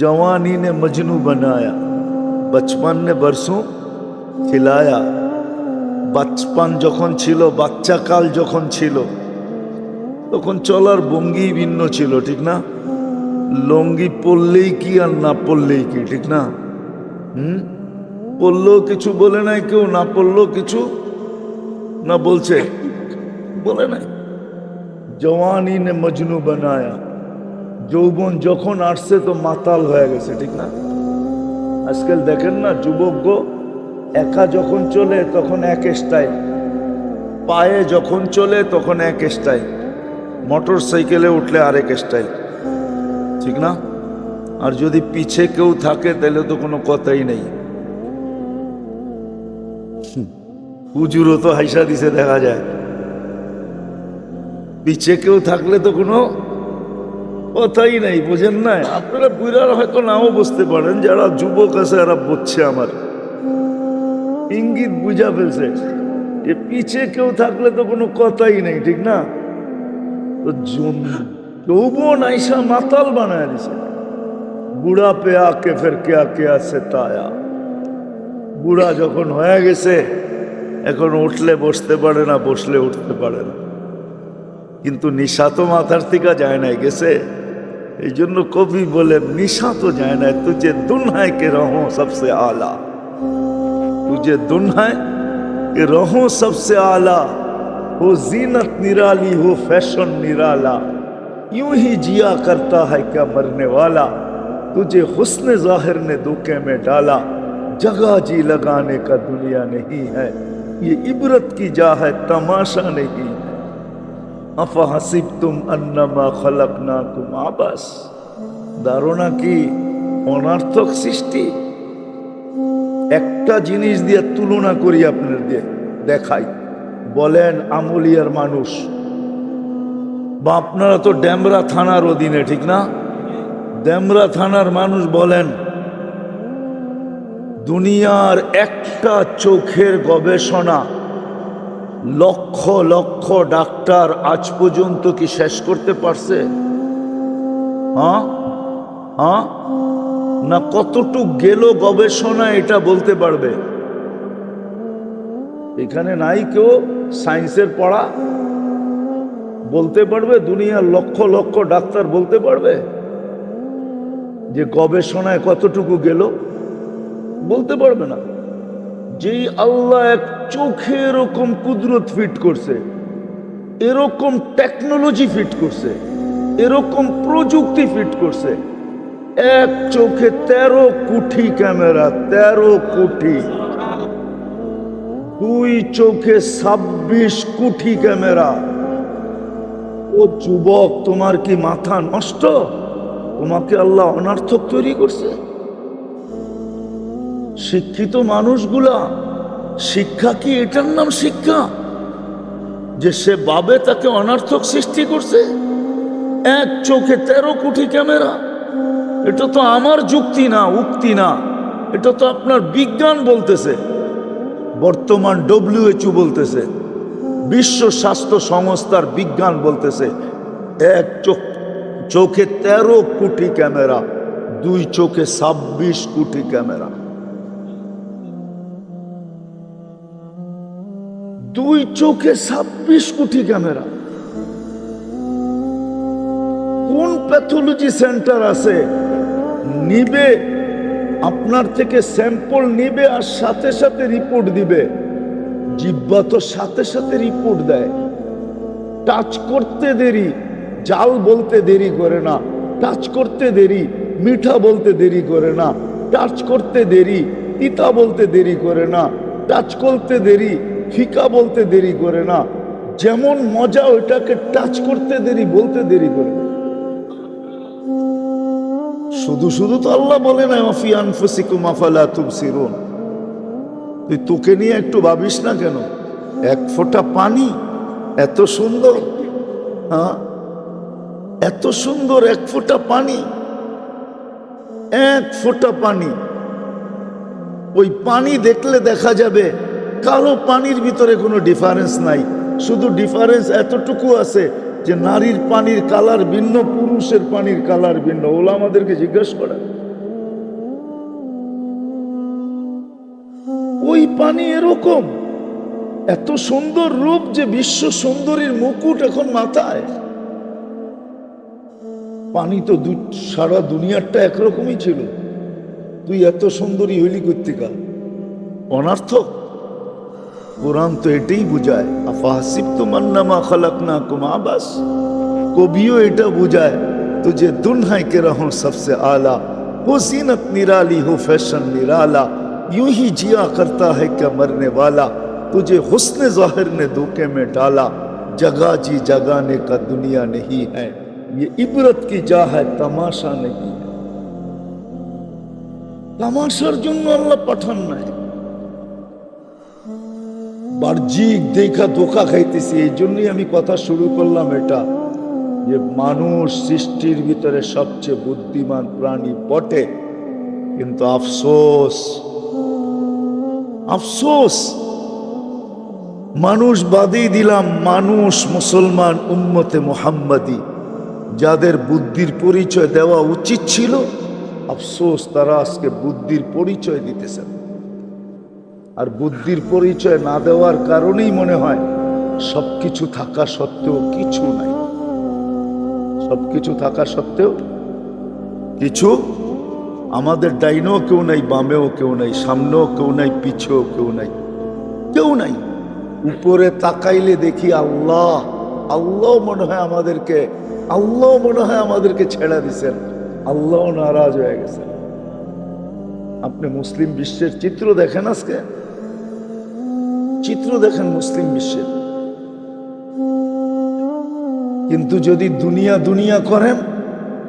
जवानी ने मजनू बनाया, बचपन ने बरसों खिलाया। बचपन যখন ছিল, বাচ্চাকাল যখন ছিল, তখন চলার ভঙ্গি ভিন্ন ছিল, ঠিক না? লঙ্গি পরলেই কি আর না পরলেই কি, ঠিক না? পরলেও কিছু বলে নাই কেউ, না পরলেও কিছু না বলছে, বলে নাই। জওয়ানি নে মজনু বানায়া, যৌবন যখন আসছে তো মাতাল হয়ে গেছে, ঠিক না? আজকাল দেখেন না, যুবক একা যখন চলে তখন এক স্টাইল, পায়ে যখন চলে তখন এক স্টাইল, মোটর সাইকেলে উঠলে আরেক স্টাইল, ঠিক না? আর যদি পিছে কেউ থাকে তাহলে তো কোনো কথাই নেই। হুজুরও তো হাইসা দিছে দেখা যায়, পিছে কেউ থাকলে তো কোনো কথাই নাই, বুঝেন না? আপনারা বুড়ারা হয়তো নাও বুঝতে পারেন, যারা যুবক আছে এরা বুঝছে, আমার ইঙ্গিত বুঝা ফেলছে যে পিছে কেউ থাকলে তো কোনো কথাই নেই, ঠিক না? তো যৌবন আইসা মাতাল বানায় দিছে। বুড়া পে আকে ফের কেয়া কেয়া সেতায়া, বুড়া যখন হয়ে গেছে এখন উঠলে বসতে পারে না, বসলে উঠতে পারে না, কিন্তু নিশা তো মাথার থেকে যায় নাই, গেছে। এই জন্য কবি বলে, নিশা তো যায় না, তুঝে দুনহায় কে রহো সবসে আলা, तुझे दुन है कि रहो सबसे आला, हो जीनत निराली हो फैशन निराला, यूं ही जिया करता है क्या मरने वाला, तुझे हुस्न जाहिर ने धोखे में डाला, जगह जी लगाने का दुनिया नहीं है, ये इबरत की जा है तमाशा नहीं है, अफा हसिबतुम अन्नमा खलकनाकुम आबस, धारणा की অনার্থক সৃষ্টি। একটা জিনিস দিয়ে তুলনা করি, আপনার দিয়ে দেখাই। বলেন আমলিয়ার মানুষ, বা আপনারা তো ডেমরা থানার অধীনে, ঠিক না? ডেমরা থানার মানুষ বলেন, দুনিয়ার একটা চোখের গবেষণা লক্ষ লক্ষ ডাক্তার আজ পর্যন্ত কি শেষ করতে পারছে? হ্যাঁ হ্যাঁ না, কতটুক গেল গবেষণা এটা বলতে পারবে? এখানে নাই কেউ সায়েন্সের পড়া, বলতে পারবে? দুনিয়ার লক্ষ লক্ষ ডাক্তার বলতে পারবে যে গবেষণায় কতটুকু গেল? বলতে পারবে না। যেই আল্লাহ এক চোখে এরকম কুদরত ফিট করছে, এরকম টেকনোলজি ফিট করছে, এরকম প্রযুক্তি ফিট করছে, এক চোখে 13 কোটি ক্যামেরা, 13 কোটি, দুই চোখে 26 কোটি ক্যামেরা। ও যুবক, তোমার কি মাথা নষ্ট? তোমাকে আল্লাহ অনর্থক তৈরি করছে। শিক্ষিত মানুষগুলা, শিক্ষা কি এটার নাম শিক্ষা যে সে ভাবে তাকে অনর্থক সৃষ্টি করছে? এক চোখে 13 কোটি ক্যামেরা, এটা তো আমার যুক্তি না, উক্তি না, এটা তো আপনার বিজ্ঞান বলতেছে। বর্তমান WHO বলতেছে, বিশ্ব স্বাস্থ্য সংস্থার বিজ্ঞান বলতেছে, এক চোখে 13 কোটি ক্যামেরা, দুই চোখে 26 কোটি ক্যামেরা, দুই চোখে 26 কোটি ক্যামেরা। কোন প্যাথোলজি সেন্টার আছে নিবে আপনার থেকে স্যাম্পল নিবে আর সাথে সাথে রিপোর্ট দিবে? জিহ্বা তো সাথে সাথে রিপোর্ট দেয়। টাচ করতে দেরি, জাল বলতে দেরি করে না। টাচ করতে দেরি, মিঠা বলতে দেরি করে না। টাচ করতে দেরি, তিতা বলতে দেরি করে না। টাচ করতে দেরি, ফিকা বলতে দেরি করে না। যেমন মজা ওইটাকে টাচ করতে দেরি, বলতে দেরি করে না। শুধু শুধু তো আল্লাহ বলে না মাফি আনফুসিকুম আফালা তুবসিরুন। তুই তোকে নিয়ে একটু ভাবিস না কেন? এক ফোঁটা পানি এত সুন্দর, হ্যাঁ এত সুন্দর এক ফোঁটা পানি, এক ফোঁটা পানি। ওই পানি দেখলে দেখা যাবে কারো পানির ভিতরে কোনো ডিফারেন্স নাই, শুধু ডিফারেন্স এতটুকু আছে যে নারীর পানির কালার ভিন্ন, পুরুষের পানির কালার ভিন্ন। ওলা আমাদেরকে জিজ্ঞেস করে ওই পানি এরকম, এত সুন্দর রূপ যে বিশ্ব সুন্দরীর মুকুট এখন মাথায়। পানি তো সারা দুনিয়ারটা একরকমই ছিল, তুই এত সুন্দরী হইলি কর্তিকা, অনার্থক। কোরআন তো এটাই বুঝায়, আফাহাসিবতুম আন্নামা খালাকনাকুম আবাস। কবিও এটা বুঝায়, तुझे दुल्हन के रहूं सबसे आला, वो जीनत निराली हो फैशन निराला, यूं ही जिया करता है क्या मरने वाला, तुझे हुस्न ज़ाहिर ने धोखे में डाला, जगह जी जगाने का दुनिया नहीं है, ये इबरत की जा है तमाशा नहीं है। তামাশার জন্য আল্লাহ পাঠান নাই, বাহ্যিক দেখা ধোকা খাইতেছি। এই জন্যই আমি কথা শুরু করলাম এটা, যে মানুষ সৃষ্টির ভিতরে সবচেয়ে বুদ্ধিমান প্রাণী বটে, কিন্তু আফসোস আফসোস মানুষ বাদই দিলাম, মানুষ মুসলমান উম্মতে মুহাম্মাদি যাদের বুদ্ধির পরিচয় দেওয়া উচিত ছিল, আফসোস তারা আজকে বুদ্ধির পরিচয় দিতেছেন। আর বুদ্ধির পরিচয় না দেওয়ার কারণেই মনে হয় সবকিছু থাকা সত্ত্বেও কিছু নাই, সবকিছু থাকা সত্ত্বেও কিছু। আমাদের ডাইনেও কেউ নাই, বামেও কেউ নাই, সামনেও কেউ নাই, পিছেও কেউ নাই, কেউ নাই। উপরে তাকাইলে দেখি আল্লাহ, আল্লাহ মনে হয় আমাদেরকে ছেড়ে দিছেন, আল্লাহ নারাজ হয়ে গেছেন। আপনি মুসলিম বিশ্বের চিত্র দেখেন, আজকে চিত্র দেখেন মুসলিম বিশ্বের, কিন্তু যদি দুনিয়া দুনিয়া করেন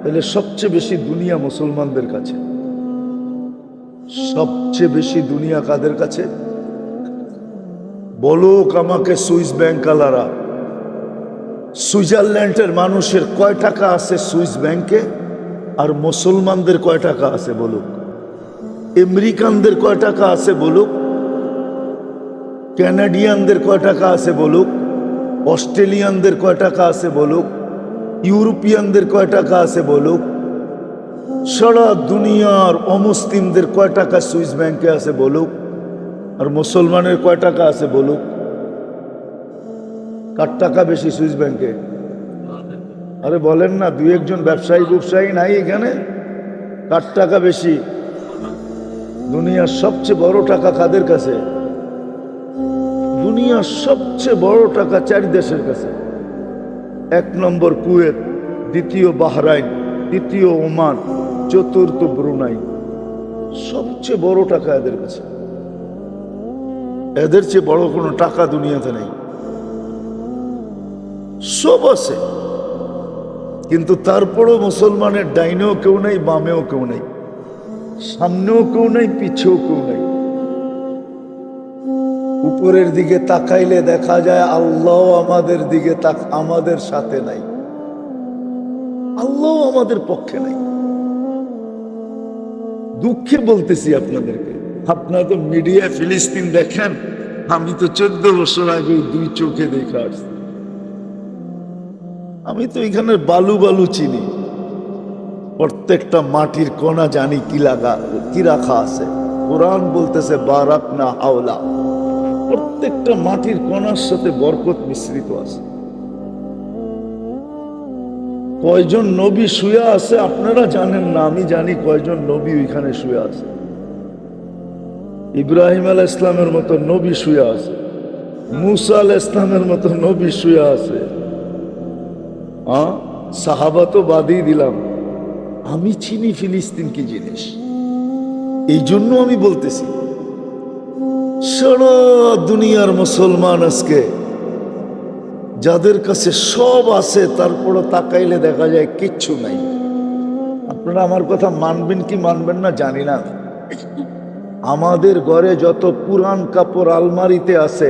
তাহলে সবচেয়ে বেশি দুনিয়া মুসলমানদের কাছে, সবচেয়ে বেশি দুনিয়া কাদের কাছে? বলুক আমাকে সুইস ব্যাংক আলারা, সুইজারল্যান্ডের মানুষের কয় টাকা আছে সুইস ব্যাংকে, আর মুসলমানদের কয় টাকা আছে বলুক? আমেরিকানদের কয় টাকা আছে বলুক? কানাডিয়ানদের কয় টাকা আছে বলুক? অস্ট্রেলিয়ানদের কয় টাকা আছে বলুক? ইউরোপিয়ানদের কয় টাকা আছে বলুক? সারা দুনিয়ার অমুসলিমদের কয় টাকা সুইস ব্যাংকে আছে বলুক? আর মুসলমানের কয় টাকা আছে বলুক? কার টাকা বেশি সুইস ব্যাংকে? আরে বলেন না, দুই একজন ব্যবসায়ী নাই এখানে? কার টাকা বেশি? দুনিয়ার সবচেয়ে বড় টাকা কাদের কাছে? দুনিয়ার সবচেয়ে বড় টাকা 4 দেশের কাছে। 1 নম্বর কুয়েত, দ্বিতীয় বাহরাইন, তৃতীয় ওমান, চতুর্থ ব্রুনাই। সবচেয়ে বড় টাকা এদের কাছে। এদের চেয়ে বড় কোনো টাকা দুনিয়াতে নেই। সব আছে, কিন্তু তারপরও মুসলমানের ডাইনেও কেউ নেই, বামেও কেউ নেই, সামনেও কেউ নেই, পিছেও কেউ নেই। উপরের দিকে তাকাইলে দেখা যায় আল্লাহ আমাদের দিকে আমাদের সাথে নাই, আল্লাহ আমাদের পক্ষে নাই। দুঃখে বলতেছি আপনাদেরকে, আপনারা তো মিডিয়া ফিলিস্তিন দেখেন, আমি তো 14 বছর আগে 2 চোখে দেখে আসছি। আমি তো এখানে বালু বালু চিনি, প্রত্যেকটা মাটির কণা জানি কি রাখা আছে। কোরআন বলতেছে বারাকনা হাওলা, প্রত্যেকটা মাটির কণার সাথে বরকত মিশ্রিত আছে। কয়জন নবী শুয়ে আছে আপনারা জানেন না, আমি জানি কয়জন নবী ওইখানে শুয়ে আছে। ইব্রাহিম আলাইহিস সালামের মতো নবী শুয়ে আছে, মুসা আলাইহিস সালামের মতো নবী শুয়ে আছে। সাহাবা তো বাদই দিলাম, আমি চিনি ফিলিস্তিন কি জিনিস। এই জন্য আমি বলতেছি, সারা দুনিয়ার মুসলমান আজকে যাদের কাছে সব আছে, তারপরও তাকাইলে দেখা যায় কিচ্ছু নাই। আপনারা আমার কথা মানবেন কি মানবেন না জানি না। আমাদের ঘরে যত পুরান কাপড় আলমারিতে আছে,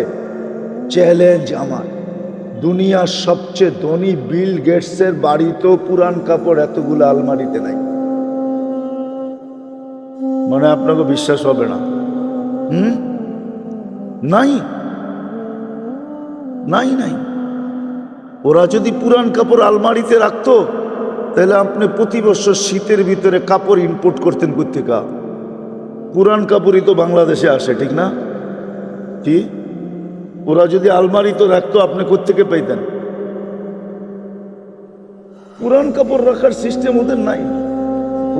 চ্যালেঞ্জ আমার, দুনিয়ার সবচেয়ে ধনী বিল গেটসের বাড়িতেও পুরান কাপড় এতগুলো আলমারিতে নাই। মানে আপনাকে বিশ্বাস হবে না। নাই নাই নাই। ওরা যদি পুরান কাপড় আলমারিতে রাখতো, তাহলে আপনি প্রতি বছর শীতের ভিতরে কাপড় ইম্পোর্ট করতেন কোত্থেকে? পুরান কাপড়ই তো বাংলাদেশে আসে, ঠিক না? কি ওরা যদি আলমারি তো রাখতো আপনি কোত্থেকে পাইতেন? পুরান কাপড় রাখার সিস্টেম ওদের নাই।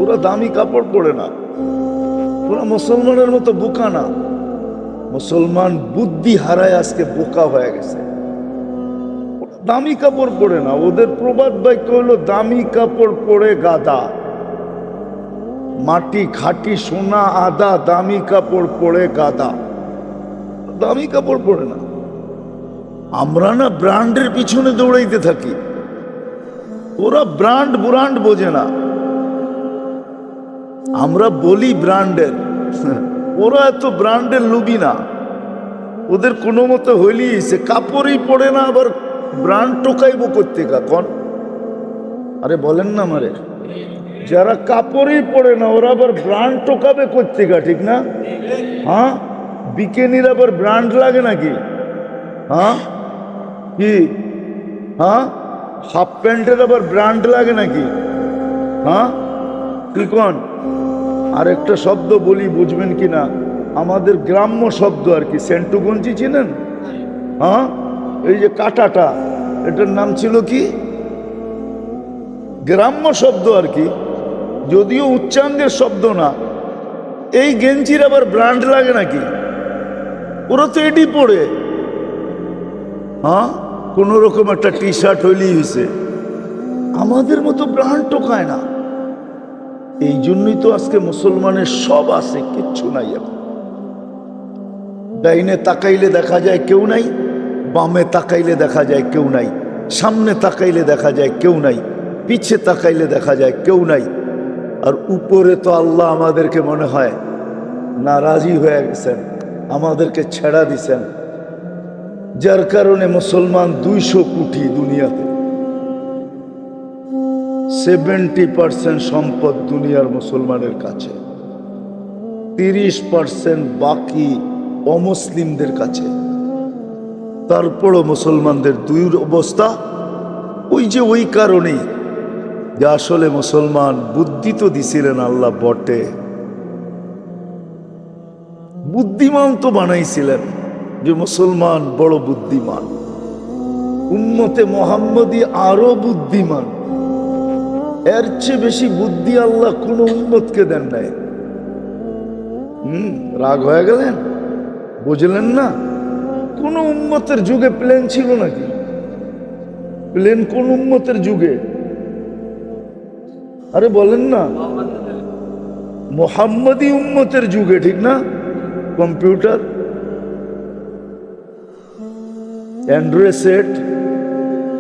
ওরা দামি কাপড় পরে না। ওরা মুসলমানের মতো বোকা না। মুসলমান বুদ্ধি হারায় আজকে বোকা হয়ে গেছে। দামি কাপড় পরে না। ওদের প্রবাদ বাক্য হলো দামি কাপড় পরে গাদা। মাটি খাঁটি সোনা আদা, দামি কাপড় পরে গাদা। দামি কাপড় পরে না। আমরা না ব্র্যান্ডের পিছনে দৌড়াইতে থাকি। ওরা ব্র্যান্ড ব্র্যান্ড বোঝে না। আমরা বলি ব্র্যান্ডের, ওরা এত ব্র্যান্ডের লুবি না। ওদের কোনো মতো হইলেই সে কাপড়ই পরে না, আবার ব্র্যান্ড টোকাইব করতে কন। আরে বলেন না আমারে, যারা কাপড়ই পরে না ওরা আবার ব্র্যান্ড টোকাবে করতে ঠিক না? হ্যাঁ, বিকেনির আবার ব্র্যান্ড লাগে নাকি? হ্যাঁ কি? হ্যাঁ, হাফ প্যান্টের আবার ব্র্যান্ড লাগে নাকি? হ্যাঁ কি কন? আর একটা শব্দ বলি, বুঝবেন কিনা, আমাদের গ্রাম্য শব্দ আর কি। সেন্টু গঞ্জি চিনেন? হ্যাঁ, এই যে কাটাটা, এটার নাম ছিল কি? গ্রাম্য শব্দ আর কি, যদিও উচ্চাঙ্গের শব্দ না। এই গেঞ্জির আবার ব্র্যান্ড লাগে নাকি? ওরা তো এটি পরে, হ্যাঁ, কোন রকম একটা টি শার্ট হইলেই হয়েছে। আমাদের মতো ব্র্যান্ড টোকায় না। এই জন্যই তো আজকে মুসলমানের সব আছে, কিচ্ছু নাই। এখন ডাইনে তাকাইলে দেখা যায় কেউ নাই, বামে তাকাইলে দেখা যায় কেউ নাই, সামনে তাকাইলে দেখা যায় কেউ নাই, পিছে তাকাইলে দেখা যায় কেউ নাই। আর উপরে তো আল্লাহ আমাদেরকে মনে হয় নারাজি হয়ে গেছেন, আমাদেরকে ছেড়া দিছেন। যার কারণে মুসলমান 200 কোটি দুনিয়াতে, 70% সম্পদ দুনিয়ার মুসলমানের কাছে, 30% বাকি অমুসলিমদের কাছে। তারপরও মুসলমানদের অবস্থা ওই কারণেই যে আসলে মুসলমান বুদ্ধি তো দিছিলেন আল্লাহ বটে, বুদ্ধিমান তো বানাইছিলেন, যে মুসলমান বড় বুদ্ধিমান, উম্মতে মোহাম্মদী আরো বুদ্ধিমান। এর চেয়ে বেশি বুদ্ধি আল্লাহ কোন উম্মতকে দেন নাই। রাগ হয়ে গেলেন? বুঝলেন না? কোন উম্মতের যুগে প্লেন ছিল নাকি? প্লেন কোন উম্মতের যুগে? আরে বলেন না, মোহাম্মদী উম্মতের যুগে, ঠিক না? কম্পিউটার, অ্যান্ড্রয়েড সেট,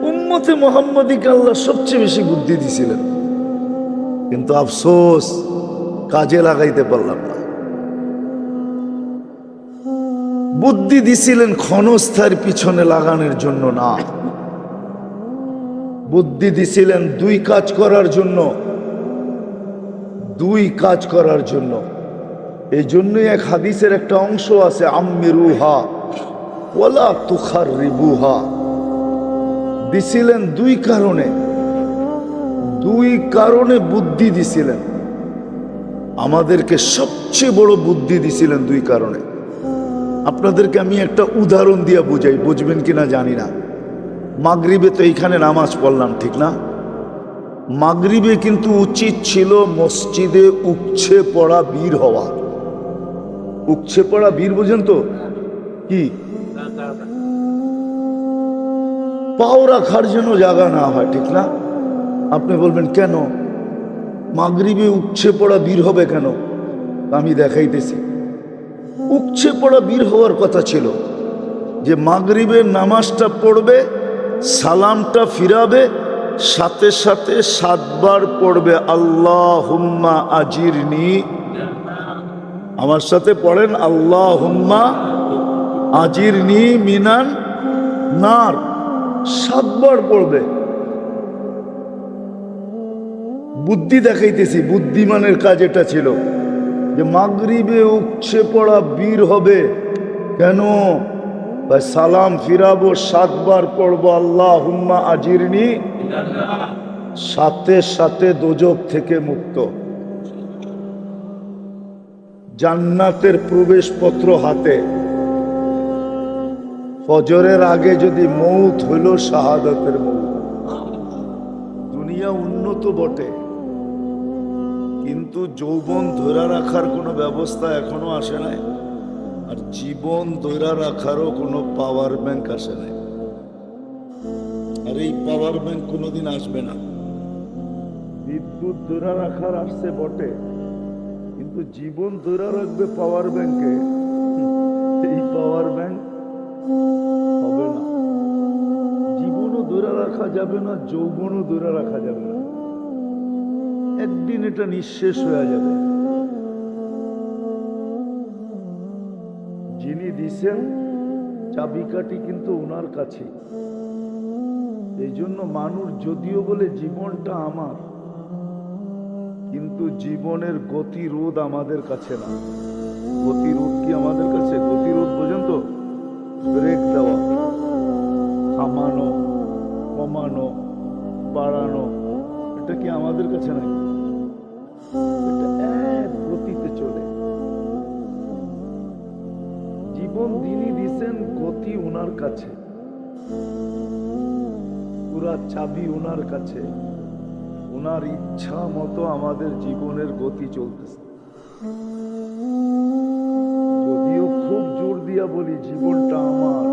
উম্মতে মোহাম্মদীকে আল্লাহ সবচেয়ে বেশি বুদ্ধি দিছিলেন। কিন্তু আফসোস, কাজে লাগাইতে পারলাম না। বুদ্ধি দিছিলেন ক্ষণস্থায়ীর পিছনে লাগানোর জন্য না, বুদ্ধি দিছিলেন 2 কাজ করার জন্য, 2 কাজ করার জন্য। এই জন্যই এক হাদিসের একটা অংশ আছে, আম্মিরুহা ওয়ালা তুখাররিবুহা। দিছিলেন 2 কারণে, 2 কারণে বুদ্ধি দিছিলেন আমাদেরকে। সবচেয়ে বড় বুদ্ধি দিছিলেন 2 কারণে। আপনাদেরকে আমি একটা উদাহরণ দিয়ে বুঝাই, বুঝবেন কিনা জানি না। মাগরিবে তো এইখানে নামাজ পড়লাম, ঠিক না? মাগরিবে কিন্তু উচিত ছিল মসজিদে উপছে পড়া বীর হওয়া। উপছে পড়া বীর বোঝেন তো কি? পাও রাখার জন্য জায়গা না হয়, ঠিক না? আপনি বলবেন কেন মাগরিবে উপছে পড়া বীর হবে কেন? আমি দেখাইতেছি। উপছে পড়া বীর হওয়ার কথা ছিল যে মাগরিবের নামাজটা পড়বে, সালামটা ফিরাবে, সাথে সাথে 7 বার পড়বে আল্লাহুম্মা আজিরনি। আমার সাথে পড়েন, আল্লাহুম্মা আজিরনি মিনান নার। 7 বার পড়বে। বুদ্ধি দেখাইতেছি, বুদ্ধিমানের কাজ এটা ছিল যে মাগরিবে উপছে পড়া বীর হবে কেন? সালাম ফিরাবো, 7 বার পড়বো আল্লাহুম্মা আজিরনি, সাথে সাথে দোজখ থেকে মুক্ত। জান্নাতের প্রবেশপত্র হাতে, ফজরের আগে যদি মৌত হইল শাহাদাতের মৌত। দুনিয়া উন্নত বটে, কিন্তু যৌবন ধরে রাখার কোনো ব্যবস্থা এখনো আসে নাই, আর জীবন ধরে রাখারও কোনো পাওয়ার ব্যাংক আসে নাই। আর এই পাওয়ার ব্যাংক কোনোদিন আসবে না। বিদ্যুৎ ধরে রাখার আসছে বটে, কিন্তু জীবন ধরে রাখবে পাওয়ার ব্যাংকে, এই পাওয়ার ব্যাংক হবে না। জীবনও ধরে রাখা যাবে না, যৌবনও ধরে রাখা যাবে না, একদিন এটা নিঃশেষ হয়ে যাবে। যিনি দিছেন চাবিকাঠি কিন্তু ওনার কাছে। এই জন্য মানুষ যদিও বলে জীবনটা আমার, কিন্তু জীবনের গতিরোধ আমাদের কাছে না। গতিরোধ কি আমাদের কাছে? গতিরোধ বোঝেন তো? ব্রেক দেওয়া, থামানো, কমানো, বাড়ানো, এটা কি আমাদের কাছে নাই? এটা এক গতিতে চলে। জীবন যিনি দিছেন গতি ওনার কাছে, পুরা চাবি ওনার কাছে। ওনার ইচ্ছা মতো আমাদের জীবনের গতি চলতেছে। যদিও খুব জোর দিয়া বলি জীবনটা আমার,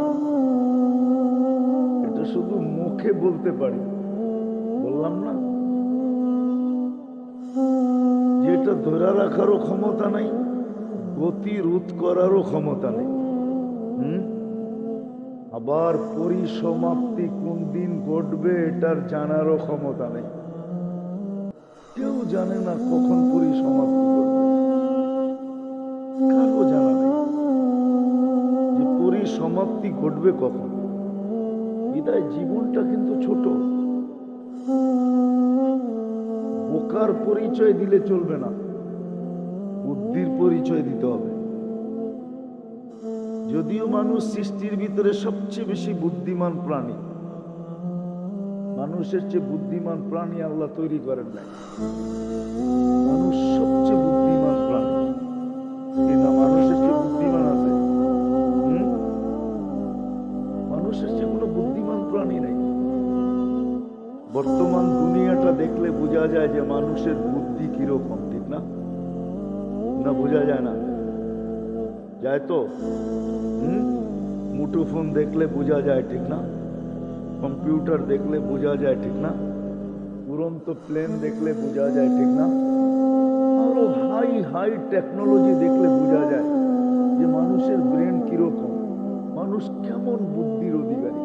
এটা শুধু মুখে বলতে পারি, বললাম না যেটা ধরে রাখারও ক্ষমতা নাই, গতি রোধ করারও ক্ষমতা নেই। আবার পরিসমাপ্তি কোন দিন ঘটবে এটার জানারও ক্ষমতা নেই। কেউ জানে না কখন পরিসমাপ্তি ঘটবে, কারো জানা নেই যে পরিসমাপ্তি ঘটবে কখন। বিদায় জীবনটা কিন্তু ছোট। বোকার পরিচয় দিলে চলবে না, বুদ্ধির পরিচয় দিতে হবে। যদিও মানুষ সৃষ্টির ভিতরে সবচেয়ে বেশি বুদ্ধিমান প্রাণী, মানুষের চেয়ে বুদ্ধিমান প্রাণী আল্লাহ তৈরি করেন নাই। মানুষ সবচেয়ে বুদ্ধিমান প্রাণী, কিন্তু মানুষের চেয়ে বুদ্ধিমান আছে? মানুষের চেয়ে কোনো বুদ্ধিমান প্রাণী নেই। বর্তমান দুনিয়াটা দেখলে বোঝা যায় যে মানুষের বুদ্ধি কিরকম, ঠিক না? না বোঝা যায় না? যায় তো? মুঠোফোন দেখলে বোঝা যায়, ঠিক না? কম্পিউটার দেখলে বোঝা যায়, ঠিক না? উড়ন্ত প্লেন দেখলে বোঝা যায়, ঠিক না? আরো হাই হাই টেকনোলজি দেখলে বোঝা যায় যে মানুষের ব্রেন কিরকম, মানুষ কেমন বুদ্ধির অধিকারী।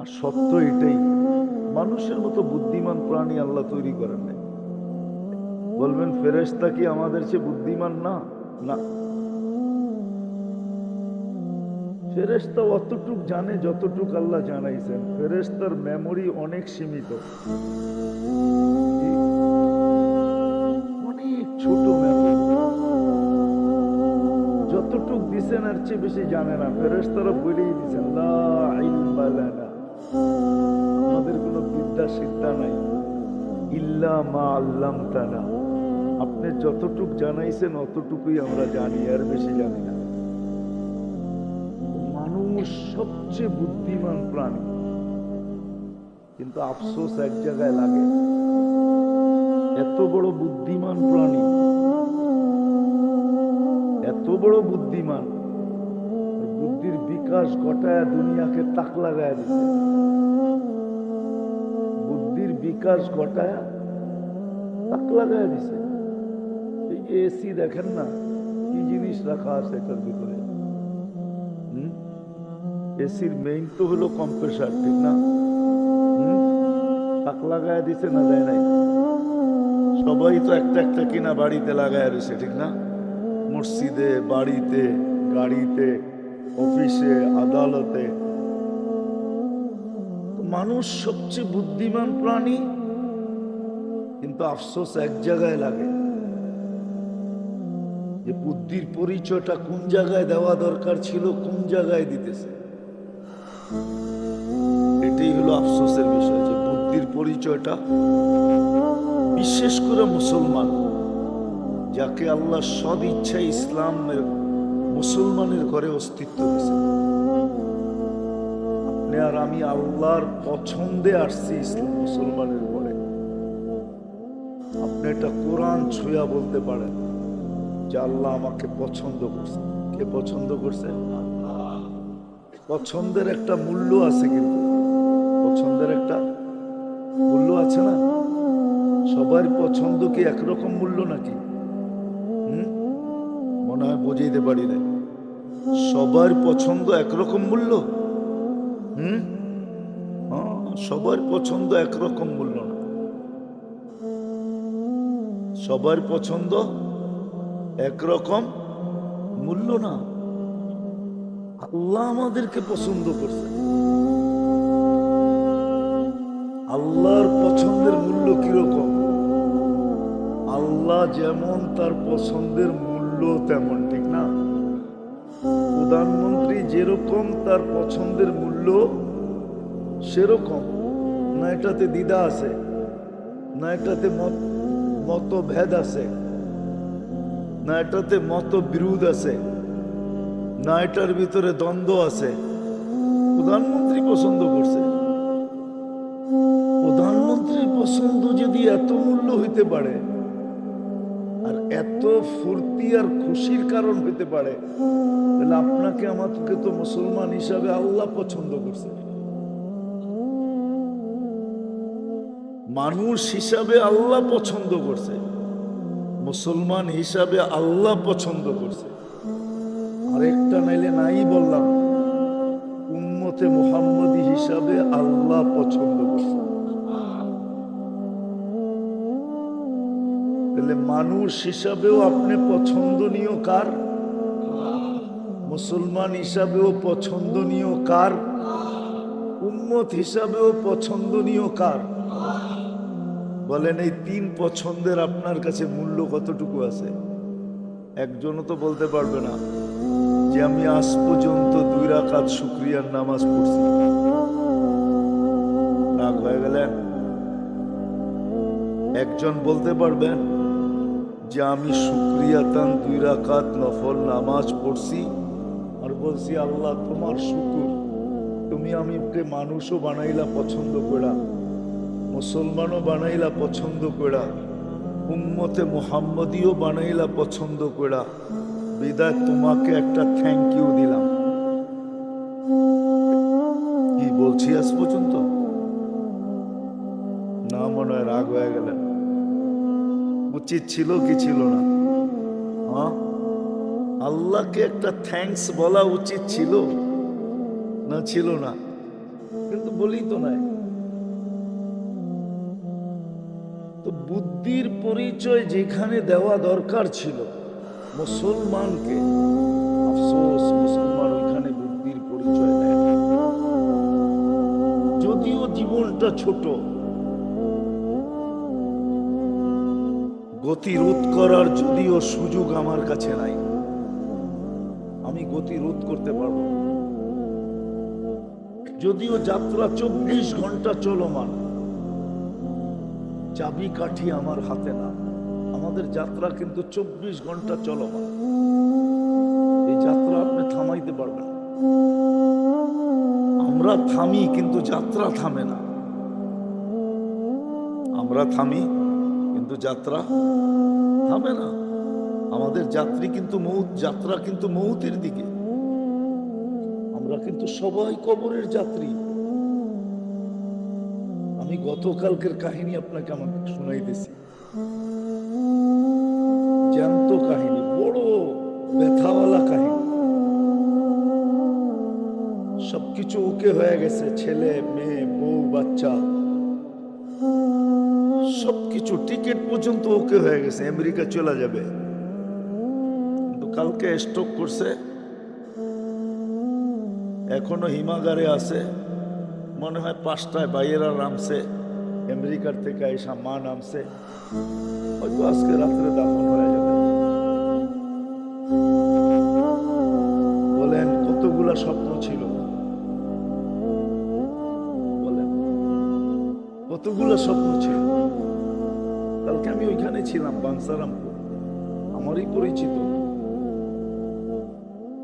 আর সত্য এটাই, মানুষের মতো বুদ্ধিমান প্রাণী আল্লাহ তৈরি করেন নাই। বলবেন ফেরেশতা কি আমাদের চেয়ে বুদ্ধিমান না? না, ফেরেশতা অতটুক জানে যতটুক আল্লাহ জানাইছেন। ফেরেশতার মেমোরি অনেক সীমিত, অনেক ছোট মেমোরি। যতটুক দিছেন আর চেয়ে বেশি জানে না। ফেরেশতারা বলেই দিছেন লা ইলমা লানা, আমাদের কোনো বিদ্যা সিদ্ধা নাই, ইল্লা মা আল্লামতানা, আপনি যতটুক জানাইছেন অতটুকুই আমরা জানি, আর বেশি জানি না। মানুষ সবচেয়ে বুদ্ধিমান প্রাণী, কিন্তু আফসোস এক জায়গায় লাগে। এত বড় বুদ্ধিমান প্রাণী, এত বড় বুদ্ধিমান, বুদ্ধির বিকাশ ঘটায় দুনিয়াকে তাক লাগায় দিচ্ছে। বুদ্ধির বিকাশ ঘটায় তাক লাগায় দিছে। এই যে এসি দেখেন না, কি জিনিস রাখা আছে এটার ভিতরে? এসির মেইন তো হলো কম্প্রেসার, ঠিক না? তাক লাগায় দিছে না দেয় নাই? সবাই তো একটা একটা কিনা বাড়িতে লাগায় দিছে, ঠিক না? মসজিদে, বাড়িতে, গাড়িতে, অফিসে, আদালতে। মানুষ সবচেয়ে বুদ্ধিমান প্রাণী, কিন্তু আফসোস এক জায়গায় লাগে যে বুদ্ধির পরিচয়টা কোন জায়গায় দেওয়া দরকার ছিল, কোন জায়গায় দিতেছে। এটাই হলো আফসোসের বিষয়, যে বুদ্ধির পরিচয়টা, বিশেষ করে মুসলমান যাকে আল্লাহ সদ ইচ্ছায় ইসলামের মুসলমানের ঘরে অস্তিত্ব দিয়েছে। আপনি আর আমি আল্লাহর পছন্দে আসছি ইসলাম মুসলমানের ঘরে। আপনি এটা কোরআন ছুঁয়া বলতে পারেন যে আল্লাহ আমাকে পছন্দ করছে। কে পছন্দ করছে? পছন্দের একটা মূল্য আছে, কিন্তু পছন্দের একটা মূল্য আছে না? সবার পছন্দ কি একরকম মূল্য নাকি? মনে হয় বুঝাইতে পারি না। সবার পছন্দ একরকম মূল্য? সবার পছন্দ একরকম মূল্য না। সবার পছন্দ একরকম মূল্য না। আল্লাহ আমাদেরকে পছন্দ করছে। আল্লাহর পছন্দের মূল্য কিরকম? আল্লাহ যেমন তার পছন্দের মূল্য তেমন, ঠিক না? প্রধানমন্ত্রী যেরকম তার পছন্দের মূল্য সেরকম না। এটাতে দ্বিধা আছে না, এটাতে মতভেদ আছে না, এটাতে মতবিরোধ আছে না, এটার ভিতরে দ্বন্দ্ব আছে। প্রধানমন্ত্রী পছন্দ করছে। প্রধানমন্ত্রীর পছন্দ যদি এত মূল্য হইতে পারে আর এত ফুর্তি আর খুশির কারণ হইতে পারে, তাহলে আপনাকে আমাকে তো মুসলমান হিসাবে আল্লাহ পছন্দ করছে। মানুষ হিসাবে আল্লাহ পছন্দ করছে, মুসলমান হিসাবে আল্লাহ পছন্দ করছে। আরেকটা নাইলে নাই বললাম, উম্মতে মুহাম্মদী হিসাবে আল্লাহ পছন্দ করছে। তাহলে মানুষ হিসাবেও আপনি পছন্দনীয় কার? মুসলমান হিসাবেও পছন্দনীয় কার? উম্মত হিসাবেও পছন্দনীয় কার? বলেন, এই তিন পছন্দের আপনার কাছে মূল্য কতটুকু আছে? একজনও তো বলতে পারবে না যে আমি আজ পর্যন্ত 2 রাকাত শুকরিয়ার নামাজ পড়ছি। রাগ হয়ে গেলেন? একজন বলতে পারবেন যে আমি শুকরিয়াতান 2 রাকাত নফল নামাজ পড়ছি আর বলছি আল্লাহ তোমার শুকর, তুমি আমাকে মানুষও বানাইলা পছন্দ করা, মুসলমানও বানাইলা পছন্দ করা, উম্মতে মুহাম্মদীও বানাইলা পছন্দ করা, বিদায় তোমাকে একটা থ্যাংক ইউ দিলাম। কি বলছি আজ পর্যন্ত? না, মনে হয় রাগ হয়ে গেলেন। উচিত ছিল কি ছিল না? আল্লাহকে একটা থ্যাঙ্কস বলা উচিত ছিল না ছিল না? কিন্তু বলি তো নাই। তো বুদ্ধির পরিচয় যেখানে দেওয়া দরকার ছিল মুসলমানকে, আফসোস মুসলমান ওইখানে বুদ্ধির পরিচয় দেয়। যদিও জীবনটা ছোট, গতি রোধ করার যদিও সুযোগ আমার কাছে নাই, আমি গতি রোধ করতে পারবো। যদিও যাত্রা 24 ঘন্টা চলমান, চাবি কাঠি আমার হাতে না। আমাদের যাত্রা কিন্তু 24 ঘন্টা চলমান। এই যাত্রা আপনি থামাইতে পারবেন। আমরা থামি কিন্তু যাত্রা থামে না। আমরা থামি কিন্তু যাত্রা থামে না। আমাদের যাত্রা কিন্তু মৌতের দিকে। আমরা কিন্তু সবাই কবরের যাত্রী। আমি গতকালকের কাহিনী আপনাকে আমাকে শোনাইতেছি, জ্যান্ত কাহিনী, বড় ব্যথাওয়ালা কাহিনী। সবকিছু ওকে হয়ে গেছে, ছেলে মেয়ে বউ বাচ্চা সবকিছু, টিকিট পর্যন্ত ওকে হয়ে গেছে, আমেরিকা চলে যাবে। কিন্তু কালকে স্ট্রোক করছে, এখনো হিমাগারে আছে। মনে হয় 5টায় বাইরেরা নামছে, আমেরিকার থেকে এসা মা নামছে, হয়তো আজকে রাত্রে দাফন হয়ে যাবে। বলেন কতগুলা স্বপ্ন ছিল, বলেন কতগুলা স্বপ্ন ছিল। কালকে আমি ওইখানে ছিলাম, বাংসারামপুর, আমারই পরিচিত।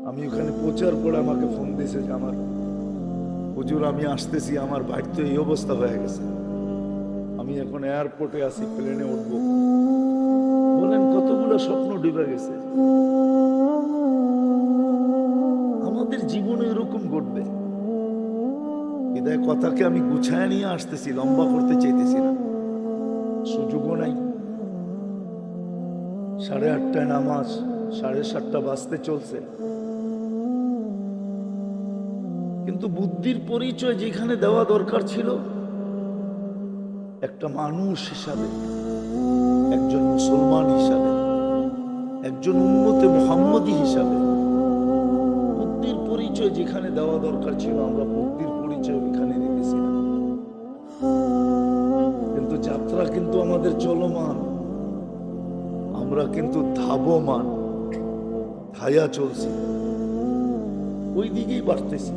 আমি ওখানে পৌঁছার পর আমাকে ফোন দিয়েছে যে আমার হুজুর আমি আসতেছি, আমার বাইক তো এই অবস্থা হয়ে গেছে, আমি এখন এয়ারপোর্টে আছি, প্লেনে উঠবো। বলেন কতগুলো স্বপ্ন ডুবে গেছে। আমাদের জীবনে এরকম ঘটবে। বিদায় কথাকে আমি গুছায় নিয়ে আসতেছি, লম্বা করতে চাইতেছি না, সুযোগও নাই। 8:30টায় নামাজ, 7:30 বাজতে চলছে। কিন্তু বুদ্ধির পরিচয় যেখানে দেওয়া দরকার ছিল, একটা মানুষ হিসাবে, একজন মুসলমান হিসাবে, একজন উম্মতে মুহাম্মদী হিসাবে বুদ্ধির পরিচয় যেখানে দেওয়া দরকার ছিল, আমরা বুদ্ধির পরিচয় ওইখানে দিতেছি না। কিন্তু যাত্রা কিন্তু আমাদের চলমান, আমরা কিন্তু ধাবমান, ধায়া চলছি, ওই দিকেই বাড়তেছি।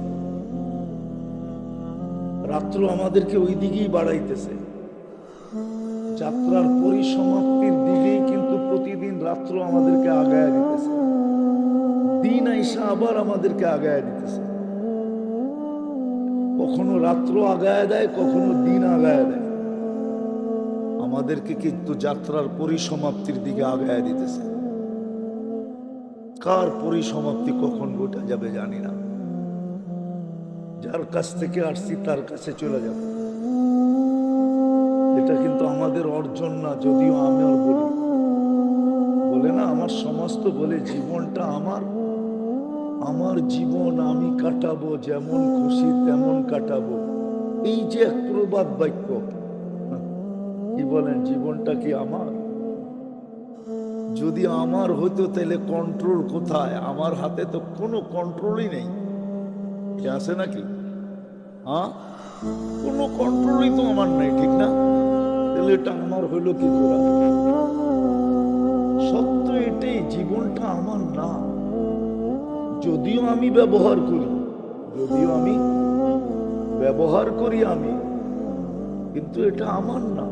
রাত্র আমাদেরকে ওই দিকেই বাড়াইতেছে। যাত্রার পরিসমাপ্তির দিকেই কিন্তু প্রতিদিন রাত্র আমাদেরকে আগায়া দিতেছে, দিন আইসা আবার আমাদেরকে আগায়া দিতেছে। কখনো রাত্র আগায়া দেয়, কখনো দিন আগায়া দেয়, আমাদেরকে কিন্তু যাত্রার পরিসমাপ্তির দিকে আগায়া দিতেছে। কার পরিসমাপ্তি কখন ঘটে যাবে জানি না। যার কাছ থেকে আসছি তার কাছে চলে যাব, এটা কিন্তু আমাদের অর্জন না। যদিও আমি আর বলে না, আমার সমাজ তো বলে জীবনটা আমার, আমার জীবন আমি কাটাবো, যেমন খুশি তেমন কাটাবো। এই যে এক প্রবাদ বাক্য, কি বলেন, জীবনটা কি আমার? যদি আমার হইতো তাহলে কন্ট্রোল কোথায়? আমার হাতে তো কোনো কন্ট্রোলই নেই, আছে নাকি? হ্যাঁ, কোনো কন্ট্রোলই তো আমার নাই, ঠিক না? তাহলে এটা আমার হইলো কি করে? সত্য এটাই, জীবনটা আমার না। যদিও আমি ব্যবহার করি, আমি, কিন্তু এটা আমার না।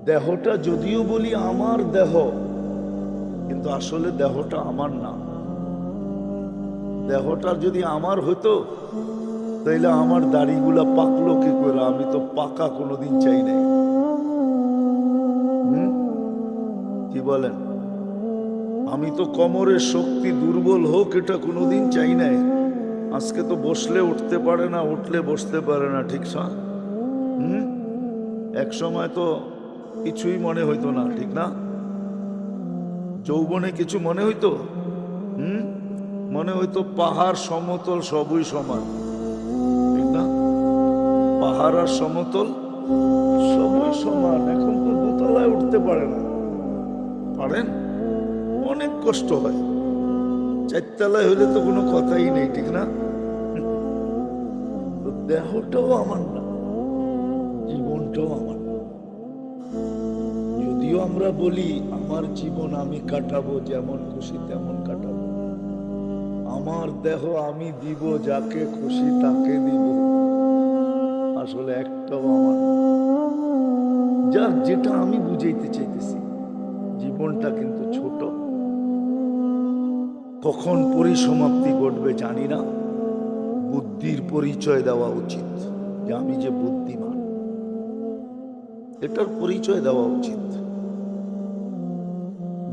দেহটা যদিও বলি আমার দেহ, কিন্তু আসলে দেহটা আমার না। দেহটা যদি আমার হতো তাইলে আমার দাড়িগুলা পাকলো কি করে? আমি তো পাকা কোনোদিন চাই নাই। কি বলেন? আমি তো কোমরের শক্তি দুর্বল হোক এটা কোনোদিন চাই নাই। আজকে তো বসলে উঠতে পারে না, উঠলে বসতে পারে না, ঠিক না? এক সময় তো কিছুই মনে হইতো না, ঠিক না? যৌবনে কিছু মনে হইতো? মনে হইতো পাহাড় সমতল সবই সমান, ঠিক না? পাহাড় আর সমতল সবই সমান। এখন তো দোতলায় উঠতে পারে না, পারেন? অনেক কষ্ট হয়। 4তলায় হইলে তো কোনো কথাই নেই, ঠিক না? দেহটাও আমার না, জীবনটাও আমার না। যদিও আমরা বলি আমার জীবন আমি কাটাবো, যেমন খুশি তেমন কাটাবো, আমার দেহ আমি দিব, যাকে খুশি তাকে দিব, আসলে একটাও আমার না। যাক, যেটা আমি বুঝাইতে চাইতেছি, জীবনটা কিন্তু ছোট, কখন পরিসমাপ্তি ঘটবে জানি না। বুদ্ধির পরিচয় দেওয়া উচিত, যে আমি যে বুদ্ধিমান, এটার পরিচয় দেওয়া উচিত।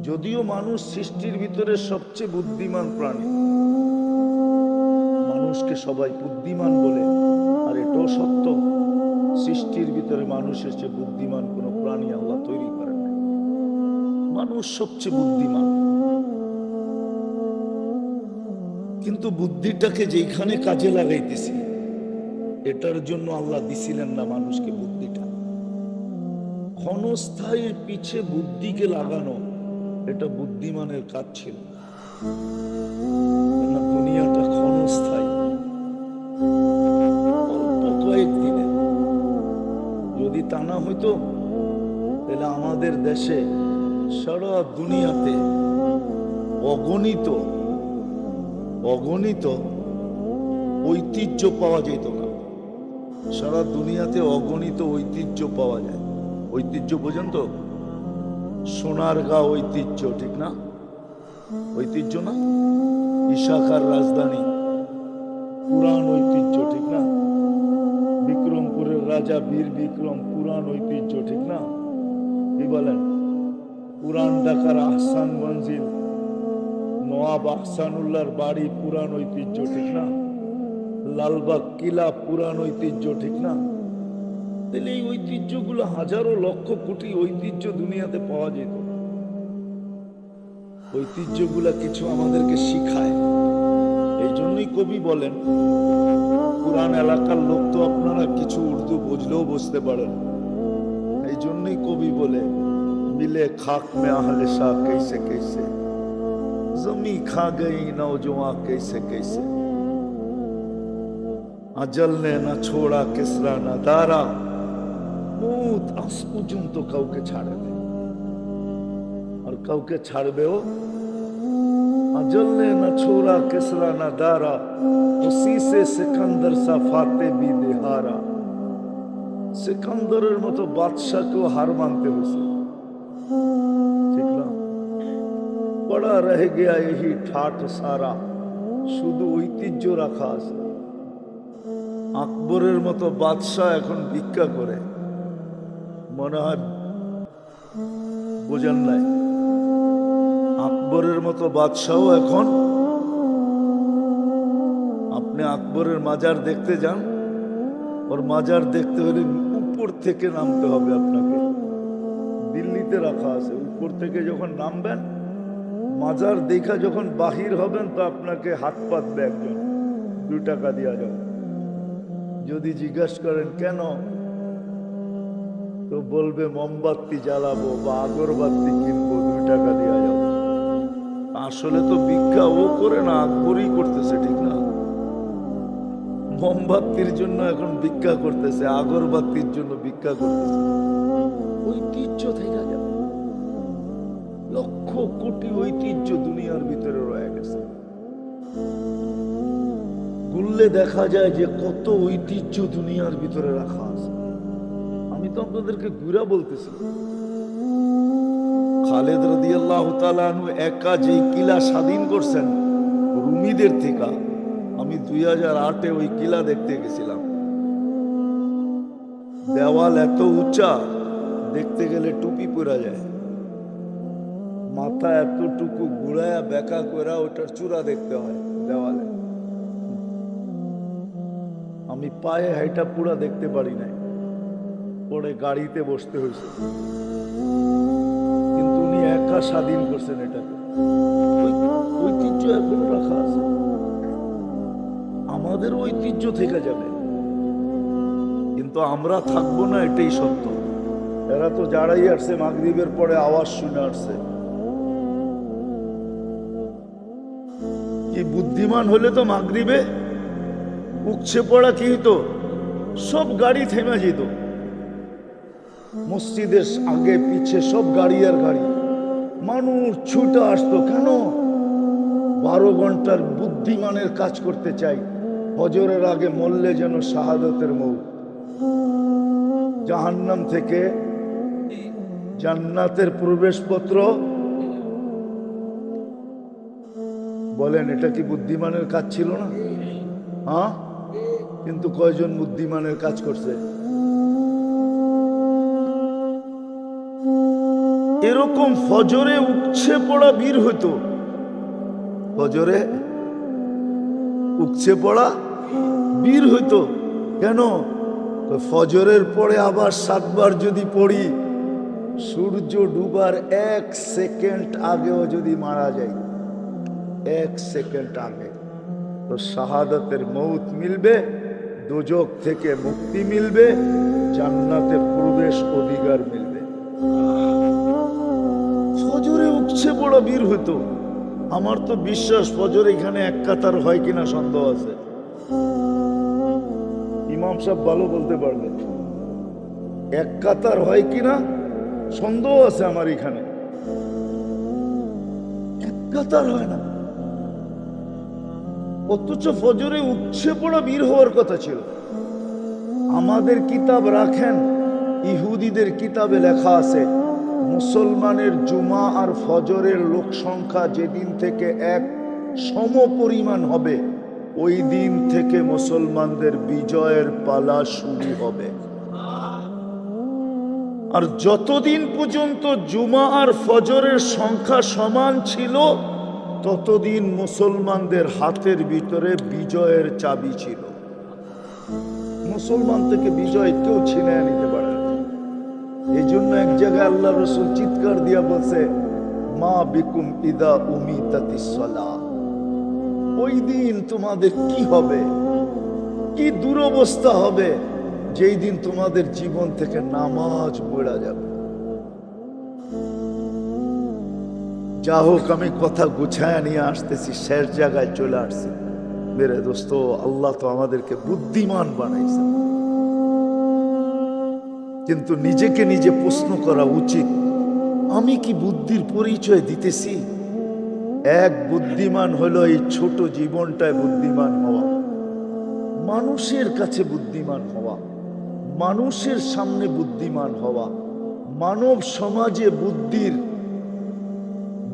যদিও মানুষ সৃষ্টির ভিতরে সবচেয়ে বুদ্ধিমান প্রাণী, মানুষকে সবাই বুদ্ধিমান বলে, আর এটাও সত্য, সৃষ্টির ভিতরে মানুষের চেয়ে বুদ্ধিমান কোনো প্রাণী আল্লাহ তৈরি করেন না। মানুষ সবচেয়ে বুদ্ধিমান, কিন্তু বুদ্ধিটাকে যেখানে কাজে লাগাইতেছি, এটার জন্য আল্লাহ দিছিলেন না মানুষকে বুদ্ধিটা। ক্ষণস্থায়ীর পিছে বুদ্ধিকে লাগানো, এটা বুদ্ধিমানের কাজ ছিল না। দুনিয়াটা ক্ষণস্থায়ী, অল্প কয়েকদিনে। যদি তা না হইতো তাহলে আমাদের দেশে, সারা দুনিয়াতে অগণিত ঐতিহ্য পাওয়া যেত না। সারা দুনিয়াতে অগণিত ঐতিহ্য পাওয়া যায়। ঐতিহ্য বোঝেন তো? সোনারগাঁও ঐতিহ্য, ঠিক না? ঐতিহ্য না? ইশাখার রাজধানী, পুরাণ ঐতিহ্য, ঠিক না? বিক্রমপুরের রাজা বীর বিক্রম, পুরাণ ঐতিহ্য, ঠিক না? কি বলেন? পুরাণ ঢাকার আহসান মঞ্জিল, নওয়াব আহসানুল্লাহর বাড়ি, পুরাণ ঐতিহ্য, ঠিক না? লালবাগ কিলা, পুরাণ ঐতিহ্য, ঠিক না? তাহলে এই ঐতিহ্যগুলো হাজারো লক্ষ কোটি ঐতিহ্য দুনিয়াতে পাওয়া যেত। ঐতিহ্যগুলা কিছু আমাদেরকে শিখায়। এই জন্যই কবি বলেন, পুরান এলাকার লোক তো আপনারা কিছু উর্দু বুঝলেও বুঝতে পারেন। এই জন্যই কবি বলে, মিলে খাক মে আহলে শাহ कैसे कैसे, জমি খা গই নওজোয়ান कैसे कैसे, আজল নে না ছোড়া কিসরা না দারা, মৌত আজ পর্যন্ত কাউকে ছাড়ে না আর কাউকে ছাড়বেও। अजल ने न छोड़ा किसरा न दारा, उसी से सिकंदर सा फाते भी दिहारा। सिकंदरेर मतो बादशाहকেও हार मानते হয়েছে, ঠিক না? पड़ा रह गया यही ठाठ सारा, শুধু ঐতিহ্য রাখা আছে। আকবরের মতো বাদশাহ এখন ভিক্ষা করে, মনে হয় বোঝেন নাই? আকবরের মতো বাদশাহ এখন, আপনি আকবরের মাজার দেখতে যান, ওর মাজার দেখতে হলে উপর থেকে নামতে হবে আপনাকে। দিল্লিতে রাখা আছে, উপর থেকে যখন নামবেন, মাজার দেখা যখন বাহির হবেন, তো আপনাকে হাত পাতবে একজন, 2 টাকা দিয়া যাও। যদি জিজ্ঞাসা করেন কেন, তো বলবে মোমবাতি জ্বালাবো বা আগরবাতি কিনবো, 2 টাকা দিয়া যাও। আসলে তো ভিক্ষা ও করে না, আকবরই করতেছে, ঠিক না? মোমবাতির জন্য এখন ভিক্ষা করতেছে, আগরবাতির জন্য ভিক্ষা করতেছে। ঐতিহ্য থেকে যাবে, লক্ষ কোটি ঐতিহ্য দুনিয়ার ভিতরে রয়ে গেছে। গুললে দেখা যায় যে কত ঐতিহ্য দুনিয়ার ভিতরে রাখা আছে। আমি তো আপনাদেরকে ঘুরা বলতেছি। খালেদ রাদিয়াল্লাহু তাআলা আনহু একা যে কিলা স্বাধীন করছেন রুমিদের থেকে, আমি 2008-এ ওই কিলা দেখতে গেছিলাম। দেওয়াল এত উঁচা, দেখতে গেলে টুপি পরা যায়। মাথা এতটুকু ঘুরায়া বেঁকা করে ওটার চূড়া দেখতে হয় দেওয়ালে। আমি পায়ে হাইটা পুরা দেখতে পারি নাই, পরে গাড়িতে বসতে হয়েছে। কিন্তু উনি একা স্বাধীন করছেন এটাকে। ঐতিহ্য এখনো রাখা আছে, আমাদের ঐতিহ্য থেকে যাবে, কিন্তু আমরা থাকবো না, এটাই সত্য। এরা তো যারাই আসছে মাগরিবের পরে আওয়াজ শুনে আসছে। কি বুদ্ধিমান হলে তো মাগরিবে উঠছে পড়া কি হতো, সব গাড়ি থেমে যেত, মসজিদের আগে পিছে সব গাড়ি আর গাড়ি, মানুষ ছুটে আসতো। কেন? 12 ঘন্টার বুদ্ধিমানের কাজ করতে চাই, ফজরের আগে মরলে যেন শাহাদতের মৌত, জাহান্নাম থেকে জান্নাতের প্রবেশপত্র। বলেন, এটা কি বুদ্ধিমানের কাজ ছিল না? হ্যাঁ, কিন্তু কয়জন বুদ্ধিমানের কাজ করছে? এরকম ফজরে উঠছে পড়া বীর হতো, ফজরে উঠছে পড়া বীর হইতো। কেন? ফজরের পরে আবার 7 বার যদি পড়ি, সূর্য ডুবার 1 সেকেন্ড আগেও যদি মারা যায়, 1 সেকেন্ড আগে, তো শাহাদাতের মৌত মিলবে, দোজখ থেকে মুক্তি মিলবে, জান্নাতে প্রবেশ অধিকার মিলবে। ফজরে উঠছে পড়া বীর হইতো। আমার তো বিশ্বাস ফজর এখানে 1 কাতার হয় কিনা সন্দেহ আছে। ইমাম সাহেব ভালো বলতে পারবেন, 1 কাতার হয় কিনা সন্দেহ আছে আমার এখানে। 1 কাতার হয় না, অথচ ফজরে উঠছে পড়া বীর হওয়ার কথা ছিল। আমাদের কিতাব রাখেন, ইহুদিদের কিতাবে লেখা আছে মুসলমানের জুমা আর ফজরের লোক সংখ্যা যেদিন থেকে এক সম পরিমাণ হবে, ওই দিন থেকে মুসলমানদের বিজয়ের পালা শুরু হবে। আর যতদিন পর্যন্ত জুমা আর ফজরের সংখ্যা সমান ছিল, ততদিন মুসলমানদের হাতের ভিতরে বিজয়ের চাবি ছিল। মুসলমান থেকে বিজয় কেউ ছিনিয়ে নিতে পারে না। এই জন্য এক জায়গায় আল্লাহ রসুল চিৎকার দিয়া বলছে, মা বিকুম ইদা উমিতাতিস সালাহ। ওই দিন তোমাদের কি হবে, কি দুরবস্থা হবে, যেই দিন তোমাদের জীবন থেকে নামাজ পড়া যাবে। যা হোক, আমি কথা গুছায় নিয়ে আসতেছি, শেষ জায়গায় চলে আসছি। মেরে দোস্ত, আল্লাহ তো আমাদেরকে বুদ্ধিমান বানাইছে, কিন্তু নিজেকে নিজে প্রশ্ন করা উচিত, আমি কি বুদ্ধির পরিচয় দিতেছি? এক বুদ্ধিমান হলো এই ছোট জীবনটায় বুদ্ধিমান হওয়া, মানুষের কাছে বুদ্ধিমান হওয়া, মানুষের সামনে বুদ্ধিমান হওয়া, মানব সমাজে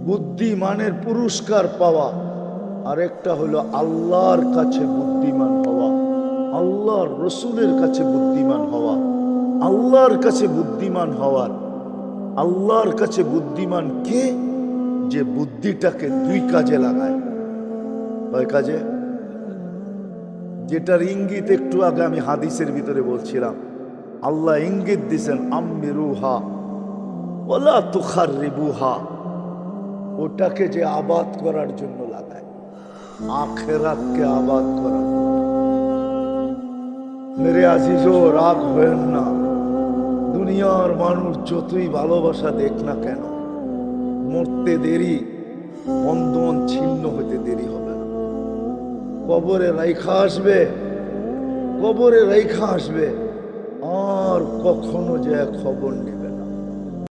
বুদ্ধিমানের পুরস্কার পাওয়া। আরেকটা হলো আল্লাহর কাছে বুদ্ধিমান হওয়া, আল্লাহর রসুলের কাছে বুদ্ধিমান হওয়া। আল্লাহর কাছে বুদ্ধিমান হওয়ার, আল্লাহর কাছে বুদ্ধিমান কে? যে বুদ্ধিটাকে দুই কাজে লাগায়। কয় কাজে? যেটার ইঙ্গিত একটু আগে আমি হাদিসের ভিতরে বলছিলাম, আল্লাহ ইঙ্গিত দিছেন, আম্মিরুহা ওয়ালা তুখাররিবুহা। ওটাকে যে আবাদ করার জন্য লাগায়, আখিরাতকে আবাদ করার। মেরে আজিজো, রাগ হয়েন না। দুনিয়ার মানুষ যতই ভালোবাসা দেখ না কেন, মরতে দেরি, বন্ধন ছিন্ন হতে দেরি হবে না। কবরে রাইখা আসবে, কবরে রাইখা আসবে, আর কখনো যে খবর নেবে